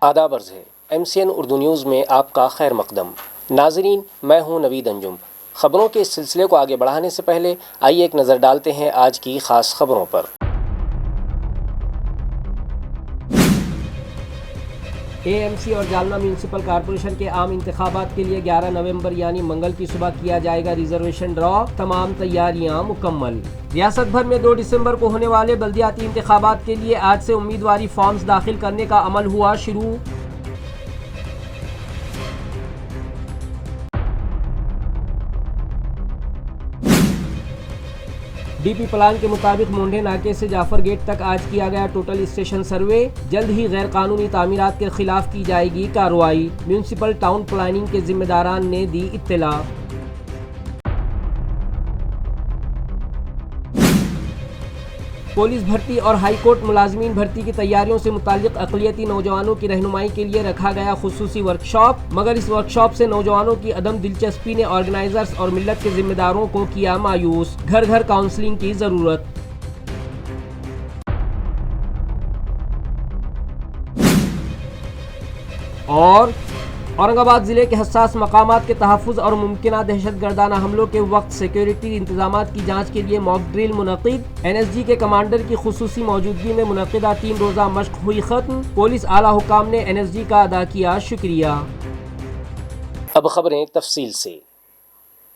آداب عرض ہے MCN اردو نیوز میں آپ کا خیر مقدم۔ ناظرین، میں ہوں نوید انجم۔ خبروں کے اس سلسلے کو آگے بڑھانے سے پہلے آئیے ایک نظر ڈالتے ہیں آج کی خاص خبروں پر۔ AMC اور جالنہ میونسپل کارپوریشن کے عام انتخابات کے لیے 11 نومبر یعنی منگل کی صبح کیا جائے گا ریزرویشن ڈرا، تمام تیاریاں مکمل۔ ریاست بھر میں 2 دسمبر کو ہونے والے بلدیاتی انتخابات کے لیے آج سے امیدواری فارمز داخل کرنے کا عمل ہوا شروع۔ ڈی پی پلان کے مطابق مونڈے ناکے سے جعفر گیٹ تک آج کیا گیا ٹوٹل اسٹیشن سروے، جلد ہی غیر قانونی تعمیرات کے خلاف کی جائے گی کارروائی، میونسپل ٹاؤن پلاننگ کے ذمہ داران نے دی اطلاع۔ پولیس بھرتی اور ہائی کورٹ ملازمین بھرتی کی تیاریوں سے متعلق اقلیتی نوجوانوں کی رہنمائی کے لیے رکھا گیا خصوصی ورکشاپ، مگر اس ورکشاپ سے نوجوانوں کی عدم دلچسپی نے آرگنائزرز اور ملت کے ذمہ داروں کو کیا مایوس، گھر گھر کاؤنسلنگ کی ضرورت۔ اور اورنگ آباد ضلع کے حساس مقامات کے تحفظ اور ممکنہ دہشت گردانہ حملوں کے وقت سیکیورٹی انتظامات کی جانچ کے لیے موک ڈرل منعقد، NSG کے کمانڈر کی خصوصی موجودگی میں منعقدہ 3 روزہ مشق ہوئی ختم، پولیس اعلیٰ حکام نے NSG کا ادا کیا شکریہ۔ اب خبریں تفصیل سے۔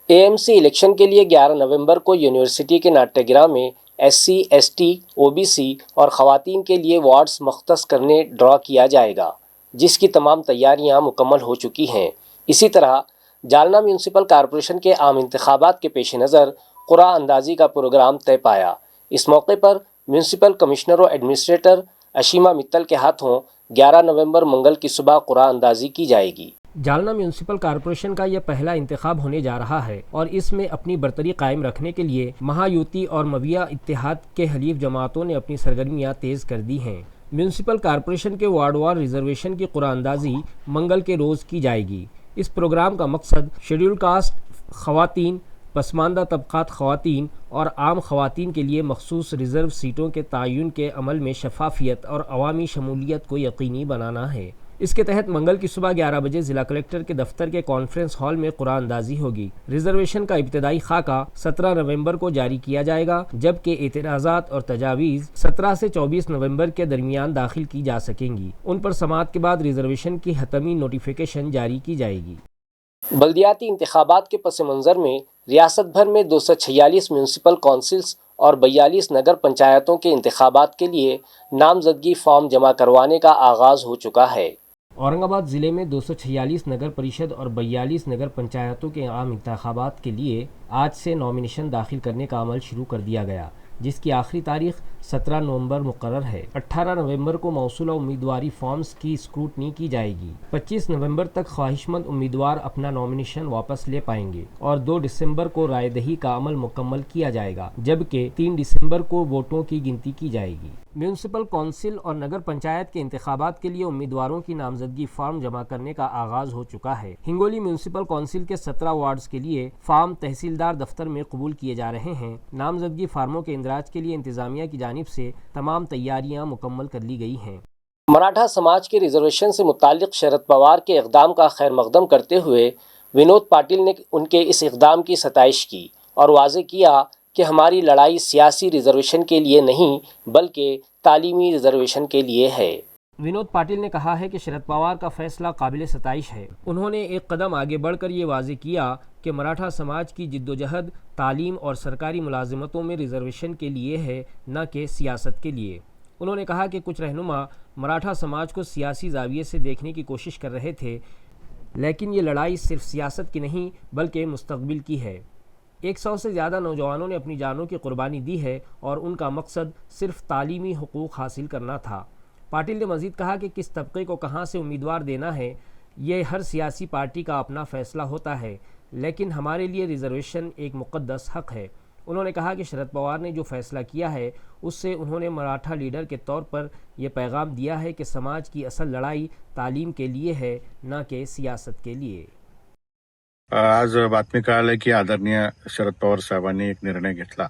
AMC الیکشن کے لیے 11 نومبر کو یونیورسٹی کے ناٹیہ گرہ میں SC ST OBC اور خواتین کے لیے وارڈز مختص کرنے ڈرا کیا جائے گا، جس کی تمام تیاریاں مکمل ہو چکی ہیں۔ اسی طرح جالنہ میونسپل کارپوریشن کے عام انتخابات کے پیش نظر قرعہ اندازی کا پروگرام طے پایا۔ اس موقع پر میونسپل کمشنر و ایڈمنسٹریٹر اشیما متل کے ہاتھوں 11 نومبر منگل کی صبح قرعہ اندازی کی جائے گی۔ جالنہ میونسپل کارپوریشن کا یہ پہلا انتخاب ہونے جا رہا ہے اور اس میں اپنی برتری قائم رکھنے کے لیے مہایوتی اور مویہ اتحاد کے حلیف جماعتوں نے اپنی سرگرمیاں تیز کر دی ہیں۔ میونسپل کارپوریشن کے وارڈ وار ریزرویشن کی قرعہ اندازی منگل کے روز کی جائے گی۔ اس پروگرام کا مقصد شیڈول کاسٹ خواتین، پسماندہ طبقات خواتین اور عام خواتین کے لیے مخصوص ریزرو سیٹوں کے تعین کے عمل میں شفافیت اور عوامی شمولیت کو یقینی بنانا ہے۔ اس کے تحت منگل کی صبح 11 بجے ضلع کلکٹر کے دفتر کے کانفرنس ہال میں قرعہ اندازی ہوگی۔ ریزرویشن کا ابتدائی خاکہ 17 نومبر کو جاری کیا جائے گا، جبکہ اعتراضات اور تجاویز 17 سے 24 نومبر کے درمیان داخل کی جا سکیں گی۔ ان پر سماعت کے بعد ریزرویشن کی حتمی نوٹیفیکیشن جاری کی جائے گی۔ بلدیاتی انتخابات کے پس منظر میں ریاست بھر میں 246 میونسپل کونسلز اور 42 نگر پنچایتوں کے انتخابات کے لیے نامزدگی فارم جمع کروانے کا آغاز ہو چکا ہے۔ اورنگ آباد ضلع میں 246 نگر پریشد اور 42 نگر پنچایتوں کے عام انتخابات کے لیے آج سے نامینیشن داخل کرنے کا عمل شروع کر دیا گیا، جس کی آخری تاریخ 17 نومبر مقرر ہے۔ 18 نومبر کو موصولہ امیدواری فارمز کی اسکروٹنی کی جائے گی۔ 25 نومبر تک خواہش مند امیدوار اپنا نامینیشن واپس لے پائیں گے اور 2 دسمبر کو رائے دہی کا عمل مکمل کیا جائے گا، جبکہ 3 دسمبر کو ووٹوں کی گنتی کی جائے گی۔ میونسپل کونسل اور نگر پنچایت کے انتخابات کے لیے امیدواروں کی نامزدگی فارم جمع کرنے کا آغاز ہو چکا ہے۔ ہنگولی میونسپل کونسل کے 17 وارڈز کے لیے فارم تحصیلدار دفتر میں قبول کیے جا رہے ہیں۔ نامزدگی فارموں کے اندراج کے لیے انتظامیہ کی جانب سے تمام تیاریاں مکمل کر لی گئی ہیں۔ مراٹھا سماج کے ریزرویشن سے متعلق شرد پوار کے اقدام کا خیر مقدم کرتے ہوئے ونود پاٹل نے ان کے اس اقدام کی ستائش کی اور واضح کیا کہ ہماری لڑائی سیاسی ریزرویشن کے لیے نہیں بلکہ تعلیمی ریزرویشن کے لیے ہے۔ ونود پاٹل نے کہا ہے کہ شرد پوار کا فیصلہ قابل ستائش ہے۔ انہوں نے ایک قدم آگے بڑھ کر یہ واضح کیا کہ مراٹھا سماج کی جدوجہد تعلیم اور سرکاری ملازمتوں میں ریزرویشن کے لیے ہے، نہ کہ سیاست کے لیے۔ انہوں نے کہا کہ کچھ رہنما مراٹھا سماج کو سیاسی زاویے سے دیکھنے کی کوشش کر رہے تھے، لیکن یہ لڑائی صرف سیاست کی نہیں بلکہ مستقبل کی ہے۔ 100 سے زیادہ نوجوانوں نے اپنی جانوں کی قربانی دی ہے اور ان کا مقصد صرف تعلیمی حقوق حاصل کرنا تھا۔ پاٹل نے مزید کہا کہ کس طبقے کو کہاں سے امیدوار دینا ہے یہ ہر سیاسی پارٹی کا اپنا فیصلہ ہوتا ہے، لیکن ہمارے لیے ریزرویشن ایک مقدس حق ہے۔ انہوں نے کہا کہ شرد پوار نے جو فیصلہ کیا ہے اس سے انہوں نے مراٹھا لیڈر کے طور پر یہ پیغام دیا ہے کہ سماج کی اصل لڑائی تعلیم کے لیے है ना कि सियासत के लिए। आज बातमी कळाली की आदरणीय शरद पवार साहेबांनी एक निर्णय घेतला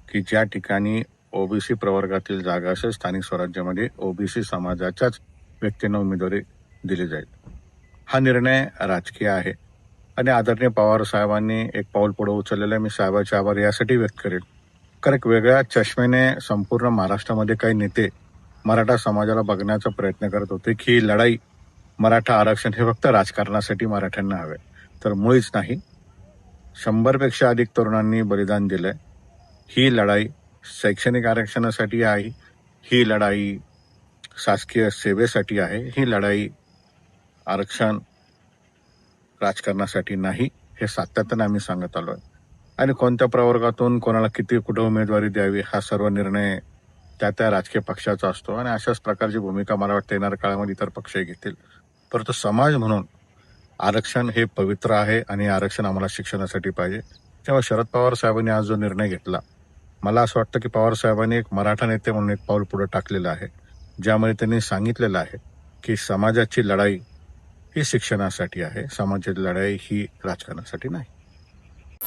की ज्या ठिकाणी ओबीसी प्रवर्गातील जागा असेल स्थानिक स्वराज्यामध्ये ओबीसी समाजाच्याच व्यक्तींना उमेदवारी दिली जाईल. हा निर्णय राजकीय आहे आणि आदरणीय पवार साहेबांनी एक पाऊल पुढे उचललेलं आहे. मी साहेबांचे आभार यासाठी व्यक्त करेन कारण एक वेगळ्या चष्मेने संपूर्ण महाराष्ट्रामध्ये काही नेते मराठा समाजाला बघण्याचा प्रयत्न करत होते की ही लढाई मराठा आरक्षण हे फक्त राजकारणासाठी मराठ्यांना हवे, तर मुळीच नाही. 100पेक्षा अधिक तरुणांनी बलिदान दिलंय. ही लढाई शैक्षणिक आरक्षणासाठी आहे, ही लढाई शासकीय सेवेसाठी आहे, ही लढाई आरक्षण राजकारणासाठी नाही. हे सातत्याने आम्ही सांगत आलोय आणि कोणत्या प्रवर्गातून कोणाला किती कुठं उमेदवारी द्यावी हा सर्व निर्णय त्या राजकीय पक्षाचा असतो आणि अशाच प्रकारची भूमिका मला वाटतं येणाऱ्या काळामध्ये इतर पक्षही घेतील. परंतु समाज म्हणून आरक्षण हे पवित्र आहे आणि आरक्षण आम्हाला शिक्षणासाठी पाहिजे. तेव्हा शरद पवार साहेबांनी आज जो निर्णय घेतला, मला असं वाटतं की पवार साहेबांनी एक मराठा नेते म्हणून एक पाऊल पुढे टाकलेलं आहे, ज्यामध्ये त्यांनी सांगितलेलं आहे की समाजाची लढाई ही शिक्षणासाठी आहे, समाजाची लढाई ही राजकारणासाठी नाही.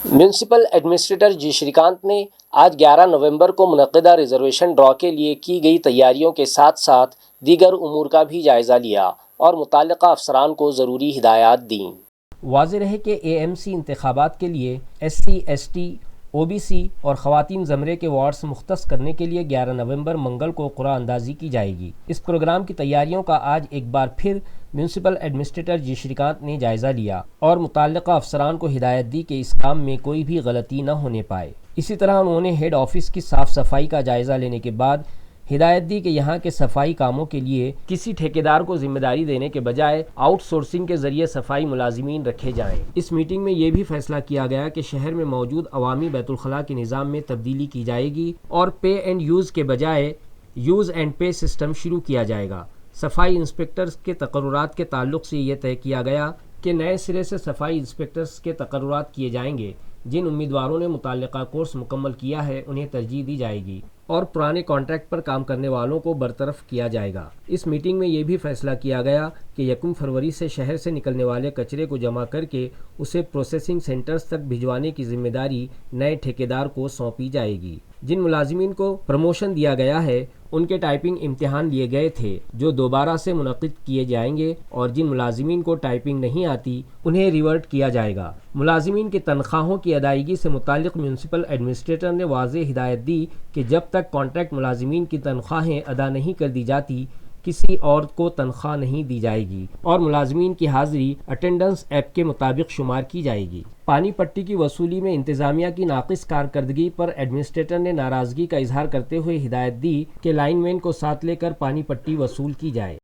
म्यूनसिपल एडमिनिस्ट्रेटर जी श्रीकांत ने आज 11 नवंबर को मुनक्किदा रिजर्वेशन ड्रॉ के लिए की गई तैयारियों के साथ साथ दीगर उमूर का भी जायज़ा लिया और मुताल्लिक़ा अफसरान को ज़रूरी हिदायत दी. वाज़ेह रहे कि AMC इंतखाबात के लिए SC, ST, OBC और ख़वातीन ज़मरे के वार्ड्स मुख्तस करने के लिए 11 नवंबर मंगल को क़ुरा अंदाज़ी की जाएगी. इस प्रोग्राम की तैयारियों का आज एक बार फिर म्यूनसिपल एडमिनिस्ट्रेटर जी श्रीकांत ने जायज़ा लिया और मुताल्लिक़ा अफसरान को हिदायत दी कि इस काम में कोई भी गलती न होने पाए. इसी तरह उन्होंने हेड ऑफिस की साफ़ सफाई का जायज़ा लेने के बाद हिदायत दी कि यहाँ के सफाई कामों के लिए किसी ठेकेदार को जिम्मेदारी देने के बजाय आउटसोर्सिंग के जरिए सफाई मुलाजिमीन रखे जाएं. इस मीटिंग में ये भी फैसला किया गया कि शहर में मौजूद अवामी बैतुलखला के निज़ाम में तब्दीली की जाएगी और पे एंड यूज़ के बजाय यूज़ एंड पे सिस्टम शुरू किया जाएगा. सफाई इंस्पेक्टर्स के तकर्रुरात के ताल्लुक़ से ये तय किया गया कि नए सिरे से सफाई इंस्पेक्टर्स के तकर्रुरात किए जाएंगे. जिन उम्मीदवारों ने मुताल्लिक़ा कोर्स मुकम्मल किया है उन्हें तरजीह दी जाएगी और पुराने कॉन्ट्रैक्ट पर काम करने वालों को बरतरफ किया जाएगा. इस मीटिंग में ये भी फैसला किया गया कि 1 फरवरी से शहर से निकलने वाले कचरे को जमा करके उसे प्रोसेसिंग सेंटर्स तक भिजवाने की जिम्मेदारी नए ठेकेदार को सौंपी जाएगी. जिन मुलाजिमीन को प्रमोशन दिया गया है उनके टाइपिंग इम्तिहान लिए गए थे जो दोबारा से मुनक़िद किए जाएंगे और जिन मुलाजिमीन को टाइपिंग नहीं आती उन्हें रिवर्ट किया जाएगा. मुलाजिमीन की तनख्वाहों की अदायगी से मुताल्लिक़ म्यूनसिपल एडमिनिस्ट्रेटर ने वाज़ेह हिदायत दी कि जब तक कॉन्ट्रैक्ट मुलाजिमीन की तनख्वाहें अदा नहीं कर दी जाती किसी और को तनख्वाह नहीं दी जाएगी और मुलाजिमीन की हाज़िरी अटेंडेंस ऐप के मुताबिक शुमार की जाएगी. पानी पट्टी की वसूली में इंतज़ामिया की नाक़िस कारकर्दगी पर एडमिनिस्ट्रेटर ने नाराज़गी का इजहार करते हुए हिदायत दी कि लाइनमैन को साथ लेकर पानी पट्टी वसूल की जाए.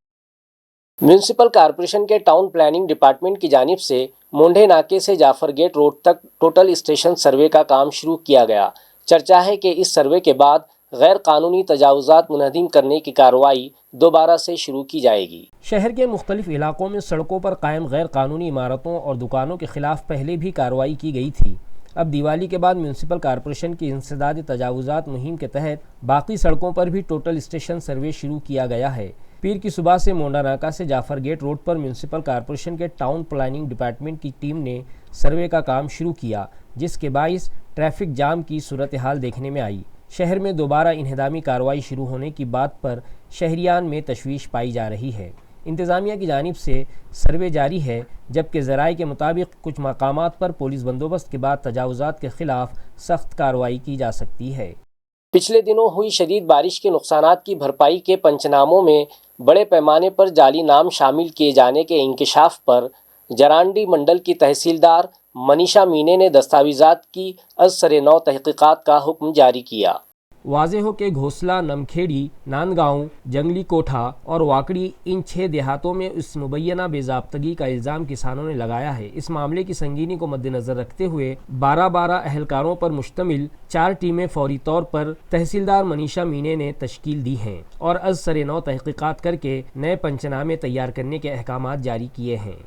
म्यूनसिपल कॉरपोरेशन के टाउन प्लानिंग डिपार्टमेंट की जानिब से मोंढे नाके से जाफर गेट रोड तक टोटल स्टेशन सर्वे का काम शुरू किया गया. चर्चा है कि इस सर्वे के बाद गैर कानूनी तजावुज़ात मुनहदिम करने की कार्रवाई दोबारा से शुरू की जाएगी. शहर के मुख्तलिफ इलाकों में सड़कों पर कायम गैर कानूनी इमारतों और दुकानों के खिलाफ पहले भी कार्रवाई की गई थी. अब दिवाली के बाद म्यूनसिपल कॉरपोरेशन की इंसदाद तजावुज़ात मुहिम के तहत बाकी सड़कों पर भी टोटल स्टेशन सर्वे शुरू किया गया है. पीर की सुबह से मोंडा नाका से जाफर गेट रोड पर म्यूनसिपल कॉरपोरेशन के टाउन प्लानिंग डिपार्टमेंट की टीम ने सर्वे का काम शुरू किया, जिसके बाइस ट्रैफिक जाम की सूरत हाल देखने में आई. शहर में दोबारा इन्हदामी कार्रवाई शुरू होने की बात पर शहरियान में तशवीश पाई जा रही है. इंतज़ामिया की जानिब से सर्वे जारी है, जबकि ज़राए के मुताबिक कुछ मकामात पर पुलिस बंदोबस्त के बाद तजावुज़ात के ख़िलाफ़ सख्त कार्रवाई की जा सकती है. पिछले दिनों हुई शदीद बारिश के नुकसानात की भरपाई के पंचनामों में बड़े पैमाने पर जाली नाम शामिल किए जाने के इंकशाफ पर जरांडी मंडल की तहसीलदार मनीषा मीने ने दस्तावेज़ात की अज़-सर-ए-नौ तहक़ीक़ात का हुक्म जारी किया. वाज़ेह हो के घोसला, नमखेड़ी, नांदगांव, जंगली कोठा और वाकड़ी इन 6 देहातों में इस मुबैना बेज़ाब्तगी का इल्ज़ाम किसानों ने लगाया है. इस मामले की संगीनी को मद्देनज़र रखते हुए 12 अहलकारों पर मुश्तमिल 4 टीमें फौरी तौर पर तहसीलदार मनीषा मीने ने तश्कील दी हैं और अज़-सर-ए-नौ तहक़ीक़ात करके नए पंचनामे तैयार करने के अहकामात जारी किए हैं.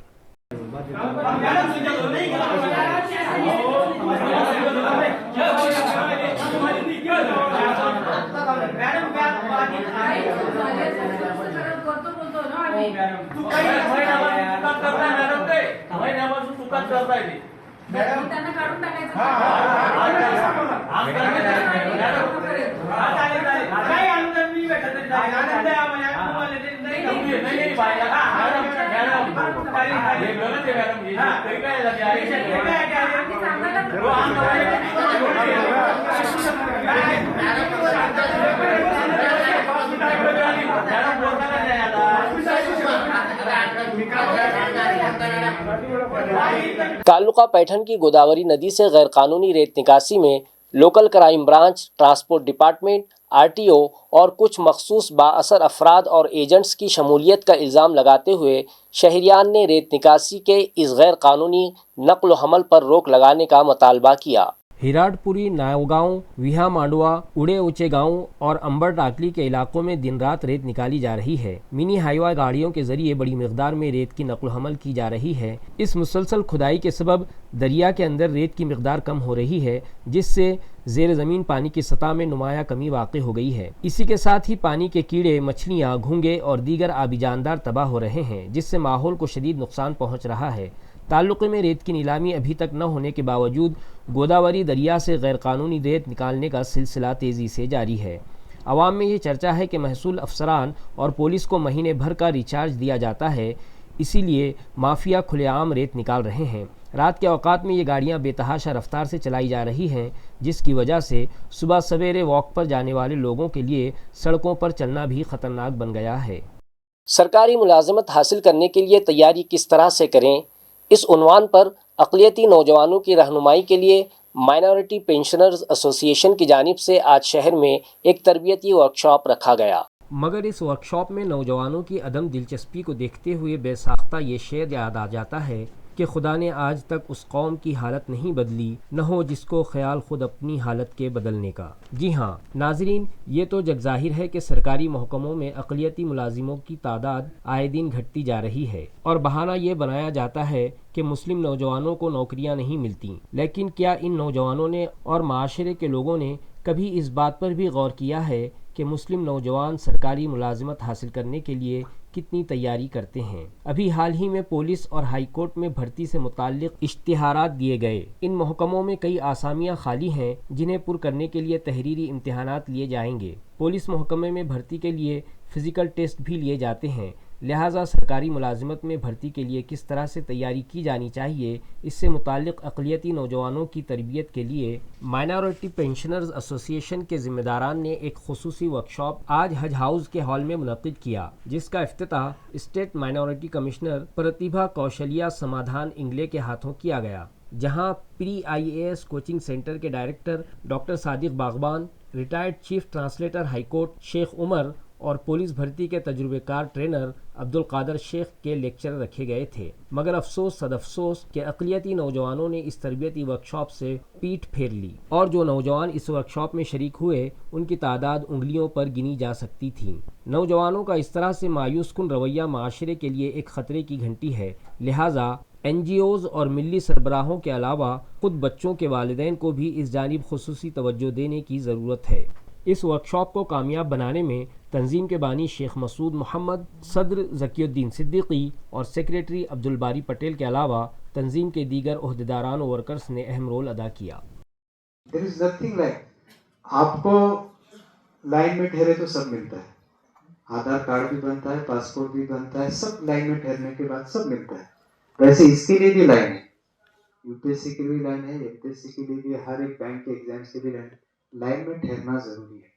ताल्लुका पैठन की गोदावरी नदी से गैर कानूनी रेत निकासी में local crime branch, transport department, RTO और कुछ मखसूस बाअसर अफराद और एजेंट्स की शमूलियत का इल्ज़ाम लगाते हुए शहरियान ने रेत निकासी के इस गैर कानूनी नक्ल व हमल पर रोक लगाने का मुतालबा किया। हिराडपुरी, नावगांव, विहा मांडवा, उड़े ऊंचे गांव और अंबर टाकली के इलाकों में दिन रात रेत निकाली जा रही है। मिनी हाईवा गाड़ियों के जरिए बड़ी मिकदार में रेत की नकल हमल की जा रही है। इस मुसलसल खुदाई के सबब दरिया के अंदर रेत की मिकदार कम हो रही है, जिससे ज़ेर ज़मीन पानी की सतह में नुमाया कमी वाक़ हो गई है। इसी के साथ ही पानी के कीड़े, मछलियाँ, घोंगे और दीगर आबी जानदार तबाह हो रहे हैं, जिससे माहौल को शदीद नुकसान पहुँच रहा है। ताल्लुक़े में रेत की नीलामी अभी तक न होने के बावजूद गोदावरी दरिया से गैर कानूनी रेत निकालने का सिलसिला तेज़ी से जारी है। अवाम में ये चर्चा है कि महसूल अफसरान और पुलिस को महीने भर का रिचार्ज दिया जाता है, इसीलिए माफिया खुलेआम रेत निकाल रहे हैं। रात के औकात में ये गाड़ियां बेतहाशा रफ्तार से चलाई जा रही हैं, जिसकी वजह से सुबह सवेरे वॉक पर जाने वाले लोगों के लिए सड़कों पर चलना भी ख़तरनाक बन गया है। सरकारी मुलाजमत हासिल करने के लिए तैयारी किस तरह से करें, इस उन्वान पर अक़लियती नौजवानों की रहनुमाई के लिए माइनॉरिटी पेंशनर्स एसोसिएशन की जानिब से आज शहर में एक तरबियती वर्कशॉप रखा गया। मगर इस वर्कशॉप में नौजवानों की अदम दिलचस्पी को देखते हुए बेसाख्ता ये शेर याद आ जाता है कि खुदा ने आज तक उस कौम की हालत नहीं बदली, न हो जिसको ख्याल खुद अपनी हालत के बदलने का। जी हाँ नाजरीन, ये तो जगज़ाहिर है कि सरकारी महकमों में अक़लियती मुलाजिमों की तादाद आए दिन घटती जा रही है और बहाना ये बनाया जाता है कि मुस्लिम नौजवानों को नौकरियां नहीं मिलती। लेकिन क्या इन नौजवानों ने और माशरे के लोगों ने कभी इस बात पर भी गौर किया है कि मुस्लिम नौजवान सरकारी मुलाजिमत हासिल करने के लिए कितनी तैयारी करते हैं? अभी हाल ही में पुलिस और हाई कोर्ट में भर्ती से मुताल्लिक इश्तिहारात दिए गए। इन महकमों में कई आसामियां खाली हैं, जिन्हें पुर करने के लिए तहरीरी इम्तिहानात लिए जाएंगे। पुलिस महकमे में भर्ती के लिए फ़िज़िकल टेस्ट भी लिए जाते हैं। लिहाजा सरकारी मुलाजिमत में भर्ती के लिए किस तरह से तैयारी की जानी चाहिए, इससे मुताल्लिक़ अक़लियती नौजवानों की तरबियत के लिए माइनॉरिटी पेंशनर्स एसोसिएशन के ज़िम्मेदारान ने एक खुसूसी वर्कशॉप आज हज हाउस के हॉल में मुनक़्क़िद किया, जिसका इफ्तिताह state minority commissioner Pratibha Kaushalya Samadhan Ingle के हाथों किया गया, जहां प्री IAS कोचिंग सेंटर के director doctor Sadiq Bagban, retired chief translator high court Sheikh Umar और पुलिस भर्ती के तजुर्बेकार ट्रेनर अब्दुल कादर शेख के लेक्चर रखे गए थे। मगर अफसोस सदअफसोस के अक़लियती नौजवानों ने इस तरबियती वर्कशॉप से पीठ फेर ली और जो नौजवान इस वर्कशॉप में शरीक हुए उनकी तादाद उंगलियों पर गिनी जा सकती थी। नौजवानों का इस तरह से मायूस कुन रवैया माशरे के लिए एक ख़तरे की घंटी है। लिहाजा NGOs और मिली सरबराहों के अलावा खुद बच्चों के वालिदैन को भी इस जानिब खुसूसी तवज्जो देने की ज़रूरत है। इस वर्कशॉप को कामयाब बनाने में तंजीम के बानी शेख मसूद मोहम्मद, सदर ज़कीउद्दीन सिद्दीकी और सेक्रेटरी अब्दुल बारी पटेल के अलावा तंजीम के दीगर ओहदेदारान और वर्कर्स ने अहम रोल अदा किया। There is nothing like आपको लाइन में ठहरे तो सब मिलता है, आधार कार्ड भी बनता है, पासपोर्ट भी बनता है, सब लाइन में ठहरने के बाद सब मिलता है। वैसे इसके लिए भी लाइन है, यूपीएससी की भी लाइन है, एमपीएससी के लिए भी, हर एक बैंक के एग्जाम्स के भी लाइन में ठहरना जरूरी है।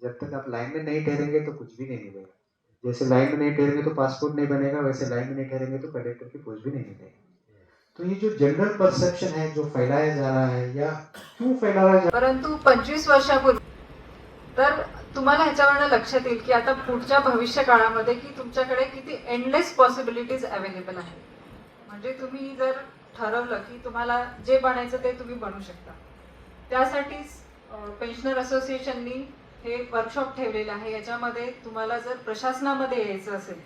जब तक आप लाइन में नहीं ठहरेंगे तो कुछ भी नहीं मिलेगा। जैसे लाइन में नहीं ठहरेंगे तो पासपोर्ट नहीं बनेगा, वैसे लाइन में नहीं ठहरेंगे तो कलेक्टर की पोस्ट भी नहीं मिलेगी। तो ये जो जनरल परसेप्शन है जो फैलाया जा रहा है, या क्यों फैलाया जा, परंतु 25 वर्षापूर्वी तर तुम्हाला ह्याच्यावरनं लक्षात येईल की आता पुढच्या भविष्य काळामध्ये की तुमच्याकडे किती एंडलेस पॉसिबिलिटीज अवेलेबल आहेत। म्हणजे तुम्ही जर ठरवलं की तुम्हाला जे बनायचं ते तुम्ही बनू शकता। त्यासाठीच पेन्शनर असोसिएशननी हे वर्कशॉप ठेवलेलं आहे। याच्यामध्ये तुम्हाला जर प्रशासनामध्ये यायचं असेल,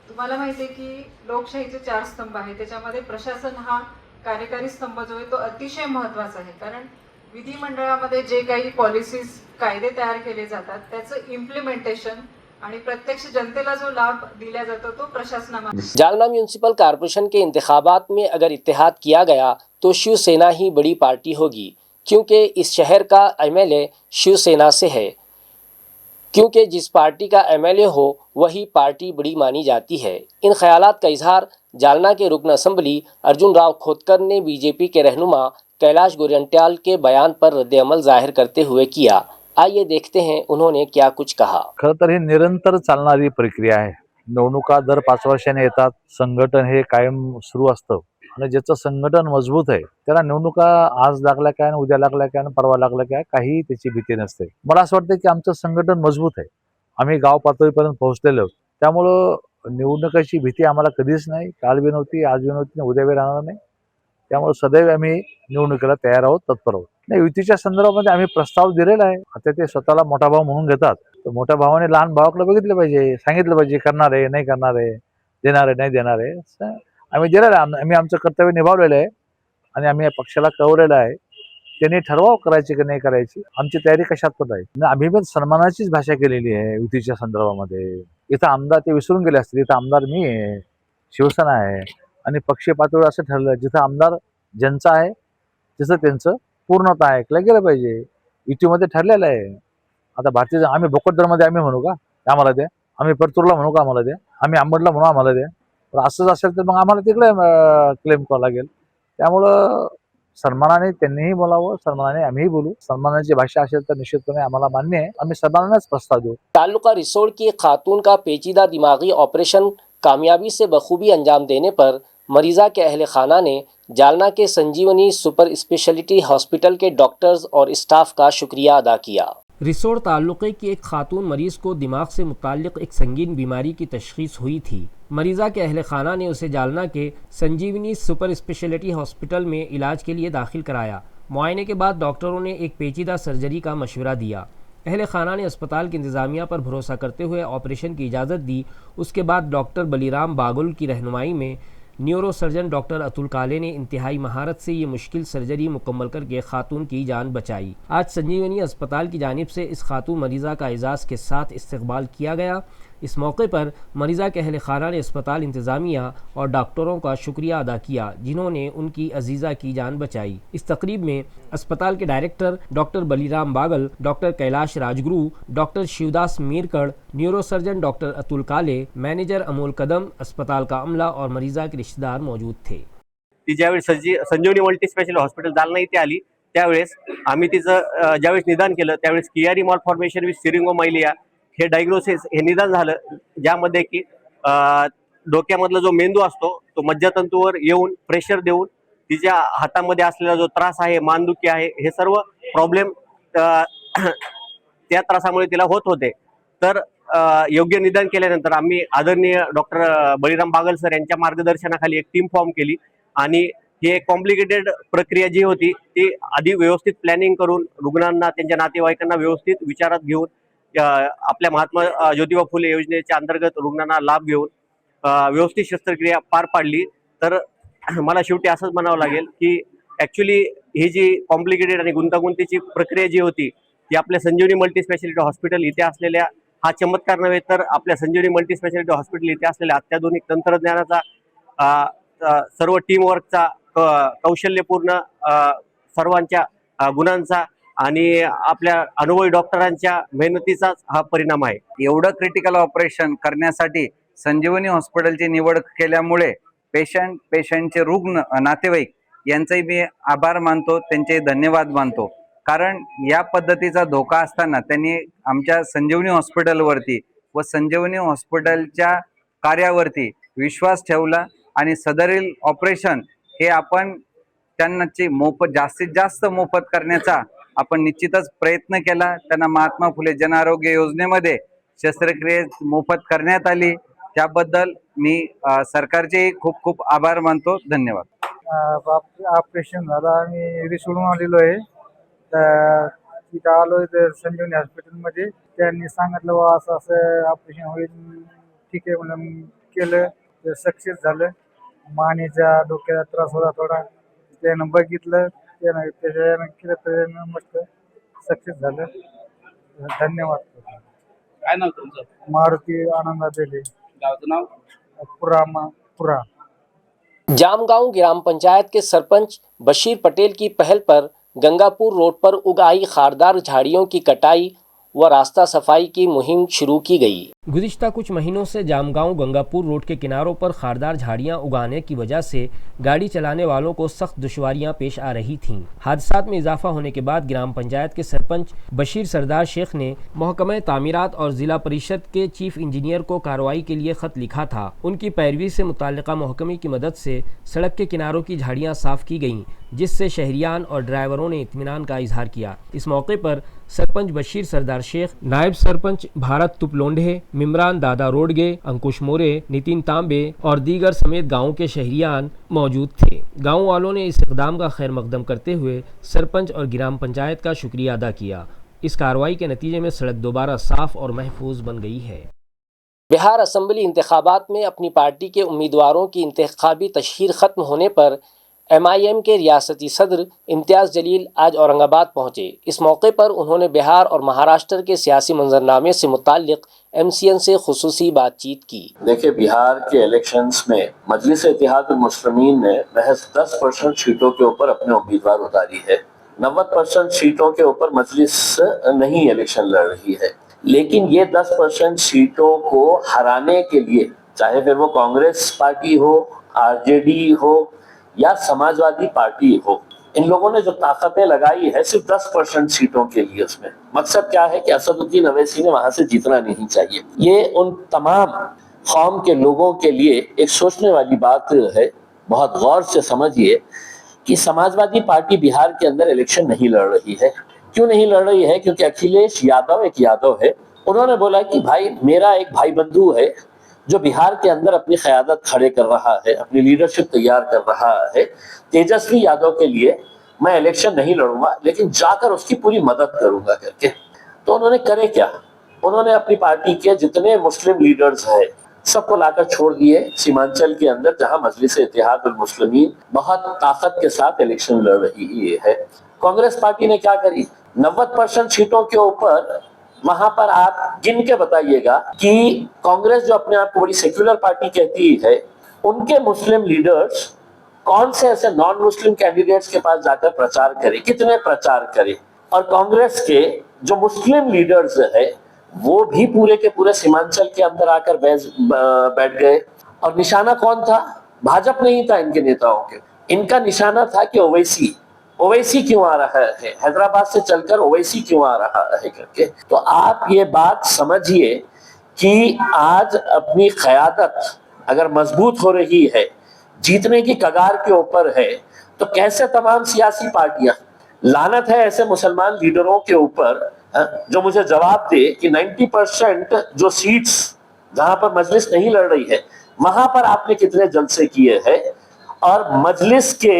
तुम्हाला माहिती आहे की लोकशाहीचे 4 स्तंभ आहेत, त्याच्यामध्ये प्रशासन हा कार्यकारी स्तंभ जो आहे तो अतिशय महत्त्वाचा आहे। कारण विधिमंडळामध्ये जे काही पॉलिसीज कायदे तयार केले जातात त्याचं इम्प्लिमेंटेशन आणि प्रत्यक्ष जनतेला जो लाभ दिला जातो तो प्रशासनामध्ये। जालना म्यूनसिपल कॉरपोरेशन के इंतखाबात में अगर इत्तेहाद किया गया तो शिवसेना ही बड़ी पार्टी होगी, क्योंकि इस शहर का MLA शिवसेना से है। क्योंकि जिस पार्टी का एमएलए हो वही पार्टी बड़ी मानी जाती है। इन ख्यालात का इजहार जालना के रुकन असम्बली अर्जुन राव खोतकर ने बीजेपी के रहनुमा कैलाश गोरंट्याल के बयान पर रद्द-ए-अमल जाहिर करते हुए किया। आइए देखते हैं उन्होंने क्या कुछ कहा। खरं तर ही निरंतर चालणारी प्रक्रिया आहे. निवडणुका दर 5 वर्षांनी येतात. संघटन हे कायम सुरू असतं आणि ज्याचं संघटन मजबूत आहे त्याला निवडणुका आज लागल्या काय आणि उद्या लागल्या काय आणि परवा लागल्या काय काही त्याची भीती नसते. मला असं वाटतं की आमचं संघटन मजबूत आहे. आम्ही गाव पातळीपर्यंत पोहोचलेलो आहोत. त्यामुळं निवडणुकाची भीती आम्हाला कधीच नाही. काल बी नव्हती, आज बी नव्हती, उद्या बी राहणार नाही. त्यामुळे सदैव आम्ही निवडणुकीला तयार आहोत, तत्पर आहोत. नाही, युतीच्या संदर्भामध्ये आम्ही प्रस्ताव दिलेला आहे. आता ते स्वतःला मोठा भाऊ म्हणून घेतात. तर मोठ्या भावाने लहान भावाकडे बघितलं पाहिजे, सांगितलं पाहिजे करणार आहे, नाही करणार आहे, देणार आहे, नाही देणार आहे. असं आम्ही दिलेलं आहे. आम्ही आमचं कर्तव्य निभावलेलं आहे आणि आम्ही या पक्षाला कळवलेलं आहे. त्यांनी ठरवावं करायची की नाही करायची. आमची तयारी कशात पण आहे. आणि आम्ही पण सन्मानाचीच भाषा केलेली आहे युतीच्या संदर्भामध्ये. इथं आमदार ते विसरून गेले असतील. इथं आमदार मी आहे, शिवसेना आहे आणि पक्षीय पातळीवर असं ठरलं जिथं आमदार ज्यांचा आहे तिथं त्यांचं पूर्णतः ऐकलं गेलं पाहिजे. युतीमध्ये ठरलेलं आहे. आता भारतीय आम्ही भोकरदरमध्ये आम्ही म्हणू का आम्हाला द्या, आम्ही परतूरला म्हणू का आम्हाला द्या, आम्ही अंबडला म्हणू आम्हाला द्या. तर असंच असेल तर मग आम्हाला तिकडे क्लेम करावं लागेल. त्यामुळं सन्मानाने त्यांनीही बोलावं, सन्मानाने आम्हीही बोलू. सन्मानाची भाषा असेल तर निश्चितपणे आम्हाला मान्य आहे. आम्ही सन्मानानेच प्रस्ताव देऊ. तालुका रिसोड की एक खातून का पेचीदा दिमागी ऑपरेशन कामयाबी से बखूबी अंजाम देने पर मरीजा के अहल खाना ने जालना के संजीवनी सुपर स्पेशलिटी हॉस्पिटल के डॉक्टर्स और स्टाफ का शुक्रिया अदा किया। रिसोड ताल्लुक़े की एक खातून मरीज़ को दिमाग से मुताल्लिक़ एक संगीन बीमारी की तशख़ीस हुई थी। मरीज़ा के अहल खाना ने उसे जालना के संजीवनी सुपर स्पेशलिटी हॉस्पिटल में इलाज के लिए दाखिल कराया। मुआयने के बाद डॉक्टरों ने एक पेचीदा सर्जरी का मशवरा दिया। अहल खाना ने अस्पताल की इंतज़ामिया पर भरोसा करते हुए ऑपरेशन की इजाज़त दी। उसके बाद डॉक्टर बलीराम बागुल की रहनुमाई में न्यूरो सर्जन डॉक्टर अतुल काले ने इंतहाई महारत से ये मुश्किल सर्जरी मुकम्मल करके खातून की जान बचाई। आज संजीवनी अस्पताल की जानिब से इस खातून मरीज़ा का एजाज़ के साथ इस्तकबाल किया गया। इस मौके पर मरीज़ा के अहल खाना ने अस्पताल इंतज़ामिया और डॉक्टरों का शुक्रिया अदा किया जिन्होंने उनकी अजीज़ा की जान बचाई। इस तकरीब में अस्पताल के director doctor Baliram Bagal, doctor Kailash Rajguru, doctor Shivdas Mirkad, neuro surgeon doctor Atul Kale, manager Amol कदम, अस्पताल का अमला और मरीज़ा के रिश्तेदार मौजूद थे। ती ज्यावेळेस संजीवनी मल्टी स्पेशल हॉस्पिटल जालना इथे आली त्यावेळेस आम्ही तिचं ज्यावेळेस निदान केलं त्यावेळेस कियारी मॉलफॉर्मेशन विथ सिरिंगोमायलिया हे डायग्नोसिस हे निदान झालं, ज्यामध्ये की डोक्यामधला जो मेंदू असतो तो मज्जातंतूवर येऊन प्रेशर देऊन तिच्या हातामध्ये असलेला जो त्रास आहे, मानदुखी आहे, हे सर्व प्रॉब्लेम त्या त्रासामुळे तिला होत होते। तर योग्य निदान केल्यानंतर आम्ही आदरणीय डॉक्टर बळीराम बागल सर यांच्या मार्गदर्शनाखाली एक टीम फॉर्म केली आणि ही एक कॉम्प्लिकेटेड प्रक्रिया जी होती ती आधी व्यवस्थित प्लॅनिंग करून रुग्णांना त्यांच्या नातेवाईकांना व्यवस्थित विचारात घेऊन आपल्या महात्मा ज्योतिबा फुले योजनेच्या अंतर्गत रुग्णांना लाभ घेऊन व्यवस्थित शस्त्रक्रिया पार पाडली। तर मला शेवटी असंच म्हणावं लागेल की ऍक्च्युली ही जी कॉम्प्लिकेटेड आणि गुंतागुंतीची प्रक्रिया जी होती ती आपल्या संजीवनी मल्टी स्पेशालिटी हॉस्पिटल इथे असलेल्या हा चमत्कार नव्हे तर आपल्या संजीवनी मल्टी स्पेशालिटी हॉस्पिटल इथे असलेल्या अत्याधुनिक तंत्रज्ञानाचा सर्व टीमवर्कचा कौशल्यपूर्ण सर्वांच्या गुणांचा आणि आपल्या अनुभवी डॉक्टरांच्या मेहनतीचाच हा परिणाम आहे। एवढं क्रिटिकल ऑपरेशन करण्यासाठी संजीवनी हॉस्पिटलची निवड केल्यामुळे पेशंटचे रुग्ण नातेवाईक यांचाही मी आभार मानतो, त्यांचे धन्यवाद मानतो। कारण या पद्धतीचा धोका असताना त्यांनी आमच्या संजीवनी हॉस्पिटलवरती व संजीवनी हॉस्पिटलच्या कार्यावरती विश्वास ठेवला आणि सदरील ऑपरेशन हे आपण त्यांनाची जास्तीत जास्त मोफत करण्याचा आपण निश्चितच प्रयत्न केला। त्यांना महात्मा फुले जन आरोग्य योजनेमध्ये शस्त्रक्रिया मोफत करण्यात आली, त्याबद्दल मी सरकारचे खूप खूप आभार मानतो। धन्यवाद। ऑपरेशन झालं, आम्ही रिसोडून आलेलो आहे, तर तिथं आलो तर संजीवनी हॉस्पिटलमध्ये त्यांनी सांगितलं बा असं असं ऑपरेशन होईल, ठीक आहे म्हणून केलं, ते सक्सेस झालं। मानेच्या डोक्याचा त्रास होता थोडा, त्यानं बघितलं, त्यानं त्याच्यानं केलं, त्यानं मस्त सक्सेस झालं। धन्यवाद। काय नाव तुमचं? मारुती आनंदा बेले। गावचं नाव? पुरा। जामगांव ग्राम पंचायत के सरपंच बशीर पटेल की पहल पर गंगापुर रोड पर उगाई खारदार झाड़ियों की कटाई व रास्ता सफाई की मुहिम शुरू की गई। गुज़िश्ता कुछ महीनों से जामगांव गंगापुर रोड के किनारों पर खारदार झाड़ियां उगाने की वजह से गाड़ी चलाने वालों को सख्त दुश्वारियां पेश आ रही थीं। हादसात में इजाफा होने के बाद ग्राम पंचायत के सरपंच बशीर सरदार शेख ने महकमा तामीरात और ज़िला परिषद के चीफ इंजीनियर को कार्रवाई के लिए ख़त लिखा था। उनकी पैरवी से मुताल्लिका महकमे की मदद से सड़क के किनारों की झाड़ियाँ साफ़ की गईं, जिससे शहरियान और ड्राइवरों ने इत्मीनान का इजहार किया। इस मौके पर सरपंच बशीर सरदार शेख, नायब सरपंच भारत तुपलोंढे, मिमरान दादा रोडगे, अंकुश मोरे, नितिन तांबे और दीगर समेत गाँव के शहरियान मौजूद थे। गाँव वालों ने इस इक़दाम का खैर मकदम करते हुए सरपंच और ग्राम पंचायत का शुक्रिया अदा किया। इस कार्रवाई के नतीजे में सड़क दोबारा साफ और महफूज बन गई है। बिहार असम्बली इंतखाबात में अपनी पार्टी के उम्मीदवारों की इंतखाबी तशहीर ख़त्म होने पर MIM के रियासती सदर इम्तियाज़ जलील आज औरंगाबाद पहुँचे। इस मौके पर उन्होंने बिहार और महाराष्ट्र के सियासी मंजरनामे से मुताल्लिक़ MCN से खुसूसी बातचीत की। देखिए, बिहार के इलेक्शंस में मजलिस इत्तेहादुल मुस्लिमीन ने महज 10% सीटों के ऊपर अपने उम्मीदवार उतारी है। 90% सीटों के ऊपर मजलिस नहीं इलेक्शन लड़ रही है, लेकिन ये 10% सीटों को हराने के लिए, चाहे फिर वो कांग्रेस पार्टी हो, RJD हो या समाजवादी पार्टी हो, इन लोगों ने जो ताकतें लगाई है सिर्फ 10% सीटों के लिए, उसमें मकसद क्या है कि असदुद्दीन अवैसी ने वहां से जीतना नहीं चाहिए। ये उन तमाम कौम के लोगों के लिए एक सोचने वाली बात है। बहुत गौर से समझिए कि समाजवादी पार्टी बिहार के अंदर इलेक्शन नहीं लड़ रही है। क्यों नहीं लड़ रही है? क्योंकि अखिलेश यादव एक यादव है। उन्होंने बोला कि भाई, मेरा एक भाई बंधु है जो बिहार के अंदर अपनी क़यादत खड़े कर रहा है, अपनी लीडरशिप तैयार कर रहा है, तेजस्वी यादव के लिए मैं इलेक्शन नहीं लड़ूंगा, लेकिन जाकर उसकी पूरी मदद करूंगा करके। तो उन्होंने करे क्या? उन्होंने अपनी पार्टी के जितने मुस्लिम लीडर्स हैं सबको लाकर छोड़ दिए सीमांचल के अंदर, जहां मजलिस इत्तेहादुल मुस्लिमीन बहुत ताकत के साथ इलेक्शन लड़ रही है। कांग्रेस पार्टी ने क्या करी? 90% सीटों के ऊपर वहां पर आप गिन के बताइएगा कि कांग्रेस जो अपने आप को बड़ी सेक्युलर पार्टी कहती है, उनके मुस्लिम लीडर्स कौन से ऐसे नॉन मुस्लिम कैंडिडेट्स के पास जाकर प्रचार करे, कितने प्रचार करे। और कांग्रेस के जो मुस्लिम लीडर्स है वो भी पूरे के पूरे सीमांचल के अंदर आकर बैठ गए। और निशाना कौन था? भाजपा नहीं था इनके नेताओं के, इनका निशाना था कि ओवैसी क्यों आ रहा है, हैदराबाद से चलकर ओवैसी क्यों आ रहा है करके। तो आप ये बात समझिए कि आज अपनी क़यादत अगर मजबूत हो रही है, जीतने की कगार के ऊपर है, तो कैसे तमाम सियासी पार्टियां, लानत है ऐसे मुसलमान लीडरों के ऊपर जो मुझे जवाब दे कि 90% जो सीट्स जहां पर मजलिस नहीं लड़ रही है वहां पर आपने कितने जलसे किए हैं और मजलिस के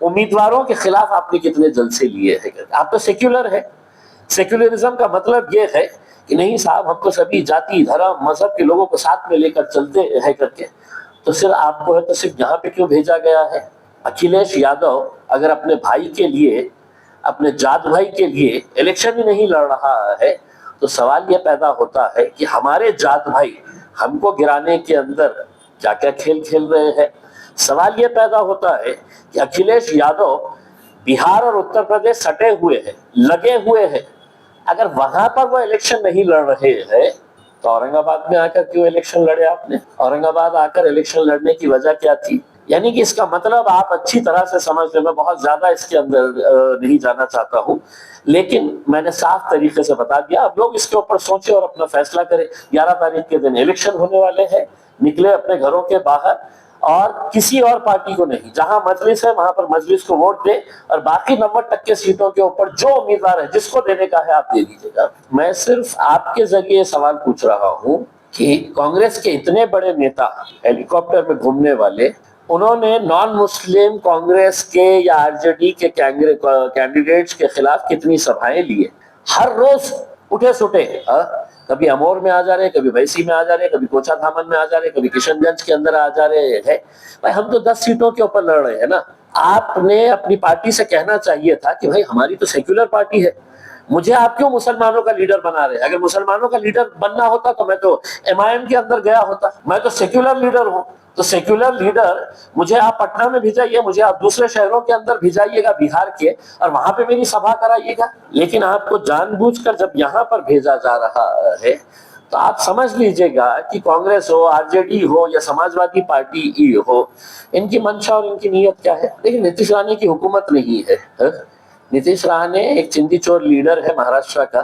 उम्मीदवारों के खिलाफ आपने कितने जलसे लिए हैं। आप तो सेक्युलर है। सेक्युलरिज्म का मतलब ये है कि नहीं साहब, हमको सभी जाति, धर्म, मजहब के लोगों को साथ में लेकर चलते हैं करके। तो सिर्फ आपको है तो सिर्फ यहाँ पे क्यों भेजा गया है? अखिलेश यादव अगर अपने भाई के लिए, अपने जात भाई के लिए इलेक्शन ही नहीं लड़ रहा है, तो सवाल ये पैदा होता है कि हमारे जात भाई हमको गिराने के अंदर क्या क्या खेल खेल रहे हैं। सवाल ये पैदा होता है कि अखिलेश यादव बिहार और उत्तर प्रदेश सटे हुए हैं, लगे हुए हैं, अगर वहां पर वो इलेक्शन नहीं लड़ रहे हैं तो औरंगाबाद में आकर क्यों इलेक्शन लड़े आपने? औरंगाबाद आकर इलेक्शन लड़ने की वजह क्या थी? यानी कि इसका मतलब आप अच्छी तरह से समझ लें। मैं बहुत ज्यादा इसके अंदर नहीं जाना चाहता हूं, लेकिन मैंने साफ तरीके से बता दिया। अब लोग इसके ऊपर सोचे और अपना फैसला करें। 11 तारीख के दिन इलेक्शन होने वाले हैं, निकले अपने घरों के बाहर और किसी और पार्टी को नहीं, जहां मजलिस है वहां पर मजलिस को वोट दे और बाकी 90% सीटों के ऊपर जो उम्मीदवार है, जिसको देने का है आप दे दीजिएगा। मैं सिर्फ आपके जरिए सवाल पूछ रहा हूं कि कांग्रेस के इतने बड़े नेता हेलीकॉप्टर में घूमने वाले, उन्होंने नॉन मुस्लिम कांग्रेस के या आरजेडी के कैंडिडेट्स के खिलाफ कितनी सभाएं लिए? हर रोज उठे सुटे, कभी अमोर में आ जा रहे, कभी वैसी में आ जा रहे, कभी कोचा धामन में आ जा रहे, कभी किशनगंज के अंदर आ जा रहे हैं। भाई हम तो 10 सीटों के ऊपर लड़ रहे हैं ना। आपने अपनी पार्टी से कहना चाहिए था कि भाई हमारी तो सेक्युलर पार्टी है, मुझे आप क्यों मुसलमानों का लीडर बना रहे हैं? अगर मुसलमानों का लीडर बनना होता तो मैं तो MIM के अंदर गया होता। मैं तो सेक्युलर लीडर हूँ। तो सेक्युलर लीडर मुझे आप पटना में भेजाइए, मुझे आप दूसरे शहरों के अंदर भेजाइएगा बिहार के, और वहां पे मेरी सभा कराइएगा। लेकिन आपको जानबूझकर जब यहाँ पर भेजा जा रहा है तो आप समझ लीजिएगा कि कांग्रेस हो, RJD हो या समाजवादी पार्टी हो, इनकी मंशा और इनकी नीयत क्या है। लेकिन नीतीश राणे की हुकूमत नहीं है। नीतीश राणे एक चिंदी चोर लीडर है महाराष्ट्र का,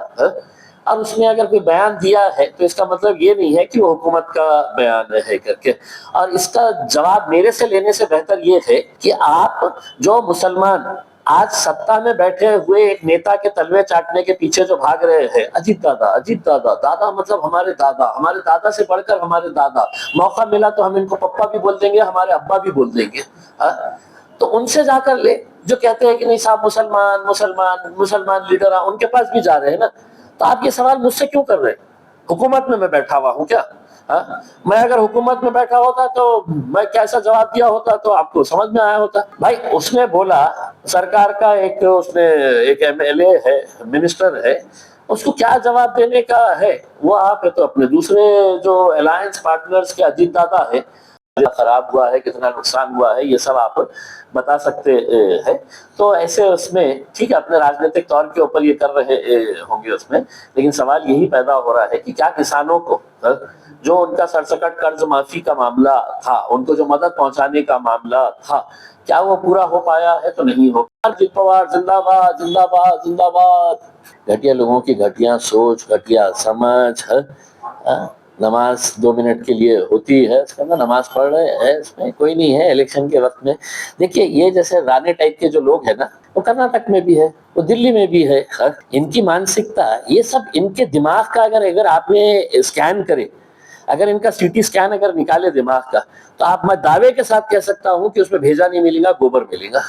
और उसने अगर कोई बयान दिया है तो इसका मतलब ये नहीं है कि वो हुकूमत का बयान है करके। और इसका जवाब मेरे से लेने से बेहतर ये है कि आप जो मुसलमान आज सत्ता में बैठे हुए एक नेता के तलवे चाटने के पीछे जो भाग रहे हैं, अजीत दादा, दादा मतलब हमारे दादा से बढ़कर हमारे दादा, मौका मिला तो हम इनको पप्पा भी बोल देंगे, हमारे अब्बा भी बोल देंगे। तो उनसे जाकर ले, जो कहते हैं कि नहीं साहब मुसलमान लीडर, उनके पास भी जा रहे हैं ना। तो आप ये सवाल मुझसे क्यों कर रहे हैं? हुकूमत में मैं बैठा हुआ हूँ क्या? मैं अगर हुकूमत में बैठा होता तो मैं कैसा जवाब दिया होता तो आपको समझ में आया होता। भाई उसने बोला, सरकार का एक MLA है, मिनिस्टर है, उसको क्या जवाब देने का है वो आप है तो अपने दूसरे जो अलायंस पार्टनर्स के अजीत दादा है, खराब हुआ है, कितना नुकसान हुआ है, ये सब आप बता सकते हैं। तो ऐसे उसमें ठीक है, अपने राजनीतिक तौर के ऊपर ये कर रहे होंगे उसमें, लेकिन सवाल यही पैदा हो रहा है कि क्या किसानों को जो उनका सरसकट कर्ज माफी का मामला था, उनको जो मदद पहुंचाने का मामला था, क्या वो पूरा हो पाया है? तो नहीं हो। अजित पवार जिंदाबाद जिंदाबाद जिंदाबाद। घटिया लोगों की घटिया सोच, घटिया समझ। नमाज 2 मिनट के लिए होती है, उसके अंदर नमाज पढ़ रहे हैं, इसमें कोई नहीं है। इलेक्शन के वक्त में देखिए, ये जैसे राणे टाइप के जो लोग हैं ना, वो कर्नाटक में भी है, वो दिल्ली में भी है। इनकी मानसिकता, ये सब इनके दिमाग का अगर आपने स्कैन करे, अगर इनका CT स्कैन अगर निकाले दिमाग का, तो आप मैं दावे के साथ कह सकता हूं कि उसमें भेजा नहीं मिलेगा, गोबर मिलेगा।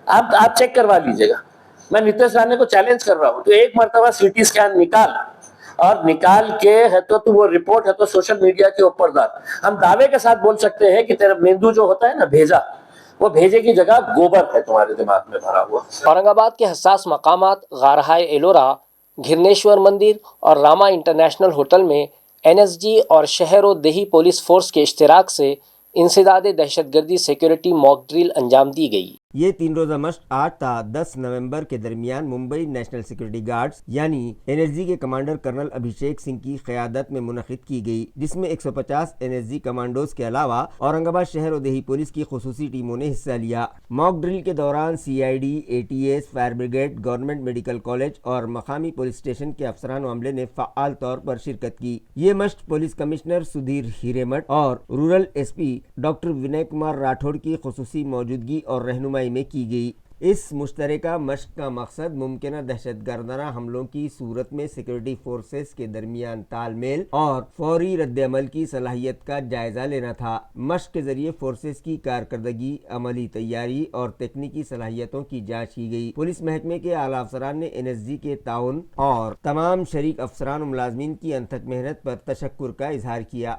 आप चेक करवा लीजिएगा। मैं नीतीश राणे को चैलेंज कर रहा हूं, तो एक मर्तबा CT स्कैन निकाल के है तो वो रिपोर्ट है तो सोशल मीडिया के ऊपर डाल। हम दावे के साथ बोल सकते हैं कि तेरा मेंदू जो होता है ना, भेजा, वो भेजे की जगह गोबर है तुम्हारे दिमाग में भरा हुआ। औरंगाबाद के हसास मकामात गारहाय एलोरा, घिरनेश्वर मंदिर और रामा इंटरनेशनल होटल में NSG और शहर और देही पुलिस फोर्स के इश्तिराक से इंसदादे दहशतगर्दी सिक्योरिटी मॉक ड्रिल अंजाम दी गई। ये 3 रोज़ा मश्क 8 ता 10 नवंबर के दरमियान मुंबई नेशनल सिक्योरिटी गार्ड्स यानी NSG के कमांडर कर्नल अभिषेक सिंह की क़यादत में मुनक़िद की गई, जिसमें 150 NSG कमांडोज के अलावा औरंगाबाद शहर और देही पुलिस की खुसूसी टीमों ने हिस्सा लिया। मॉक ड्रिल के दौरान CID, ATS, fire brigade, government medical college और मकामी पुलिस स्टेशन के अफसरान अमले ने फ़आल तौर पर शिरकत की। ये मश्क पुलिस कमिश्नर सुधीर हिरेमठ और rural SP doctor Vinay Kumar Rathore की खुसूसी मौजूदगी और रहनुमाई में की गई। इस मुश्तरका मश्क का मकसद मुमकिन दहशतगर्दाना हमलों की सूरत में सिक्योरिटी फोर्सेस के दरमियान तालमेल और फौरी रद्द-ए-अमल की सलाहियत का जायजा लेना था। मश्क के जरिए फोर्सेस की कारकर्दगी, अमली तैयारी और तकनीकी सलाहियतों की जांच की गई। पुलिस महकमे के आला अफसरान ने NSG के ताउन और तमाम शरीक अफसरान और मुलाजमीन की अनथक मेहनत पर तशक्कुर का इजहार किया।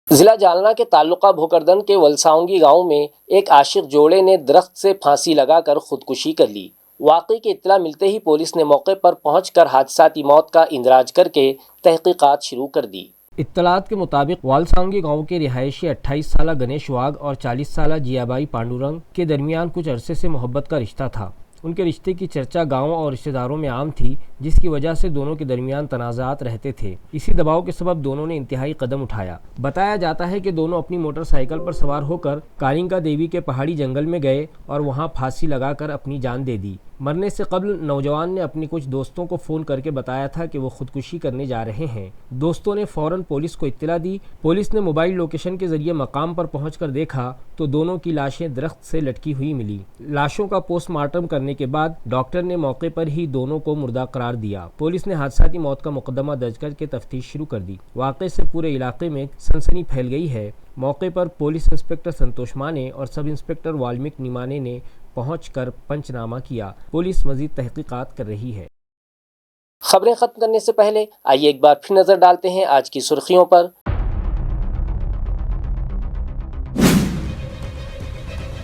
जिला जालना के ताल्लुका भोकरदन के वलसाउंगी गांव में एक आशिक जोड़े ने दरख्त से फांसी लगाकर खुदकुशी कर ली। वाक़ई की इत्तला मिलते ही पुलिस ने मौके पर पहुंचकर हादसाती मौत का इंदराज करके तहकीकात शुरू कर दी। इत्तलात के मुताबिक वालसांगी गांव के रिहायशी 28 साला गणेश वाघ और 40 साला जियाबाई पांडुरंग के दरमियान कुछ अरसे से मोहब्बत का रिश्ता था। उनके रिश्ते की चर्चा गांव और रिश्तेदारों में आम थी, जिसकी वजह से दोनों के दरमियान तनाज़ात रहते थे। इसी दबाव के सबब दोनों ने इंतहाई कदम उठाया। बताया जाता है कि दोनों अपनी मोटरसाइकिल पर सवार होकर कालिंका देवी के पहाड़ी जंगल में गए और वहां फांसी लगाकर अपनी जान दे दी। मरने से कबल नौजवान ने अपने कुछ दोस्तों को फ़ोन करके बताया था कि वो खुदकुशी करने जा रहे हैं। दोस्तों ने फ़ौरन पुलिस को इत्तला दी। पुलिस ने मोबाइल लोकेशन के ज़रिए मकाम पर पहुंचकर देखा तो दोनों की लाशें दरख्त से लटकी हुई मिली। लाशों का पोस्टमार्टम करने के बाद डॉक्टर ने मौके पर ही दोनों को मुर्दा करार दिया। पुलिस ने हादसाती मौत का मुकदमा दर्ज करके तफ्तीश शुरू कर दी। वाक़े से पूरे इलाके में सनसनी फैल गई है। मौके पर पुलिस इंस्पेक्टर संतोष माने और सब इंस्पेक्टर वाल्मीकि निमाने ने पहुंचकर पंचनामा किया। पुलिस मजीद तहकीकात कर रही है। खबरें खत्म करने से पहले आइए एक बार फिर नजर डालते हैं आज की सुर्खियों पर।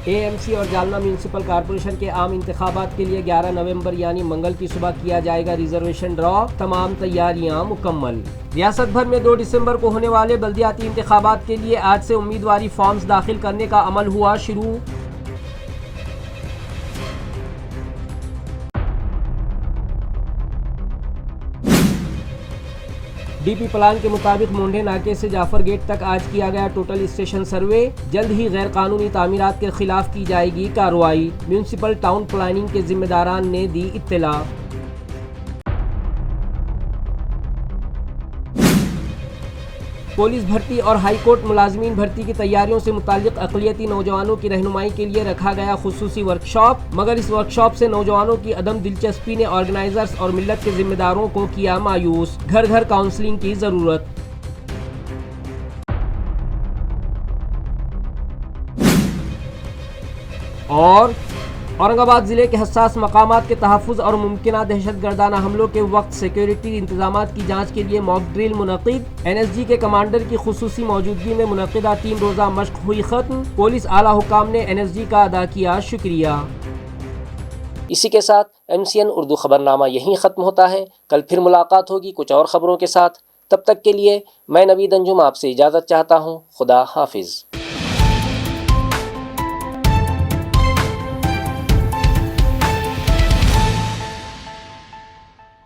AMC اور جالنا میونسپل کارپوریشن کے عام انتخابات کے لیے 11 نومبر یعنی منگل کی صبح کیا جائے گا ریزرویشن ڈرا، تمام تیاریاں مکمل۔ ریاست بھر میں 2 دسمبر کو ہونے والے بلدیاتی انتخابات کے لیے آج سے امیدواری فارمز داخل کرنے کا عمل ہوا شروع۔ ڈی پی پلان کے مطابق مونڈے ناکے سے جعفر گیٹ تک آج کیا گیا ٹوٹل اسٹیشن سروے، جلد ہی غیر قانونی تعمیرات کے خلاف کی جائے گی کارروائی، میونسپل ٹاؤن پلاننگ کے ذمہ داران نے دی اطلاع۔ پولیس بھرتی اور ہائی کورٹ ملازمین بھرتی کی تیاریوں سے متعلق اقلیتی نوجوانوں کی رہنمائی کے لیے رکھا گیا خصوصی ورکشاپ، مگر اس ورکشاپ سے نوجوانوں کی عدم دلچسپی نے آرگنائزرز اور ملت کے ذمہ داروں کو کیا مایوس، گھر گھر کاؤنسلنگ کی ضرورت۔ اور اورنگ آباد ضلع کے حساس مقامات کے تحفظ اور ممکنہ دہشت گردانہ حملوں کے وقت سیکیورٹی انتظامات کی جانچ کے لیے موک ڈرل منعقد، NSG کے کمانڈر کی خصوصی موجودگی میں منعقدہ 3 روزہ مشق ہوئی ختم، پولیس اعلیٰ حکام نے NSG کا ادا کیا شکریہ۔ اسی کے ساتھ MCN اردو خبرنامہ یہیں ختم ہوتا ہے، کل پھر ملاقات ہوگی کچھ اور خبروں کے ساتھ، تب تک کے لیے میں نوید انجم آپ سے اجازت چاہتا ہوں، خدا حافظ۔